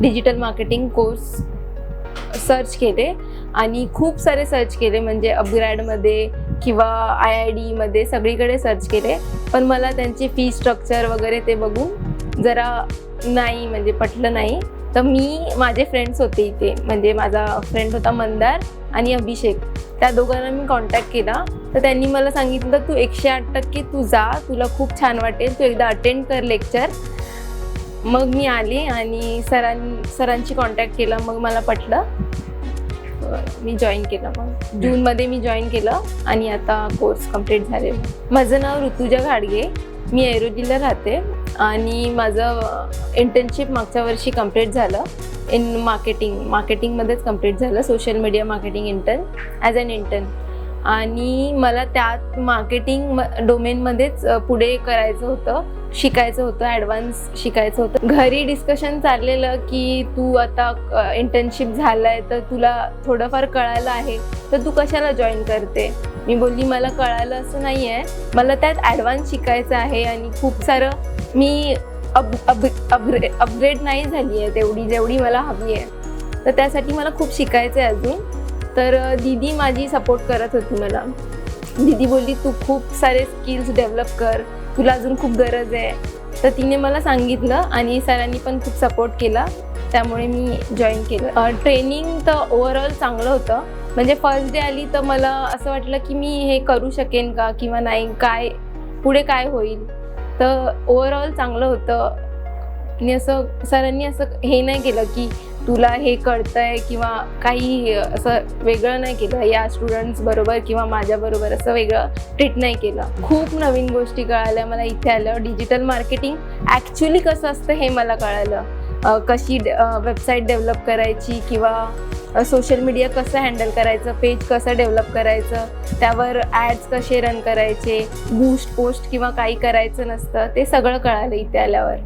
Digital marketing course search केले आणि खूप सारे सर्च केले, म्हणजे अपग्रेडमध्ये किंवा IID मध्ये सगळीकडे सर्च केले, पण मला त्यांची फी स्ट्रक्चर वगैरे ते बघून जरा नाही म्हणजे पटलं नाही. तर माझे फ्रेंड्स होते इथे, म्हणजे माझा फ्रेंड होता मंदार आणि अभिषेक, त्या दोघांना मी कॉन्टॅक्ट केला. तर त्यांनी मला सांगितलं तू 108% तू जा, तुला खूप छान वाटेल, तू एकदा अटेंड कर लेक्चर. मग मी आले आणि सरांची कॉन्टॅक्ट केला, मग मला पटलं, मी जॉईन केलं. मग जूनमध्ये मी जॉईन केलं आणि आता कोर्स कंप्लीट झालेला. माझं नाव ऋतुजा घाडगे, मी ऐरोलीला राहते आणि माझं इंटर्नशिप मागच्या वर्षी कंप्लीट झालं. इन मार्केटिंगमध्येच कंप्लीट झालं, social media marketing intern as an intern. आणि मला त्यात मार्केटिंग डोमेनमध्येच पुढे करायचं होतं, शिकायचं होतं, ॲडव्हान्स शिकायचं होतं. घरी डिस्कशन चाललेलं की तू आता इंटर्नशिप झालं आहे तर तुला थोडंफार कळालं आहे, तर तू कशाला जॉईन करते. मी बोलली मला कळालं असं नाही आहे, मला त्यात ॲडव्हान्स शिकायचं आहे आणि खूप सारं मी अपग्रेड नाही झाली आहे जेवढी मला हवी आहे, तर त्यासाठी मला खूप शिकायचं आहे अजून. तर दीदी माझी सपोर्ट करत होती मला. दीदी बोलली तू खूप सारे स्किल्स डेव्हलप कर, तुला अजून खूप गरज आहे. तर तिने मला सांगितलं आणि सरांनी पण खूप सपोर्ट केला, त्यामुळे मी जॉईन केलं. ट्रेनिंग तर ओव्हरऑल चांगलं होतं, म्हणजे फर्स्ट डे आली तर मला असं वाटलं की मी हे करू शकेन का किंवा नाही, काय पुढे काय होईल. तर ओव्हरऑल चांगलं होतं आणि असं सरांनी असं हे नाही केलं की तुला हे कळतंय किंवा काही असं वेगळं नाही केलं या स्टुडंट्स बरोबर किंवा माझ्याबरोबर, असं वेगळं ट्रीट नाही केलं. खूप नवीन गोष्टी कळाल्या मला इथे आलं. डिजिटल मार्केटिंग ॲक्च्युली कसं असतं हे मला कळालं, कशी वेबसाईट डेव्हलप करायची किंवा सोशल मीडिया कसं हँडल करायचं, पेज कसं डेव्हलप करायचं, त्यावर ॲड्स कसे रन करायचे, बूस्ट पोस्ट किंवा काही करायचं नसतं, ते सगळं कळालं इथे आल्यावर.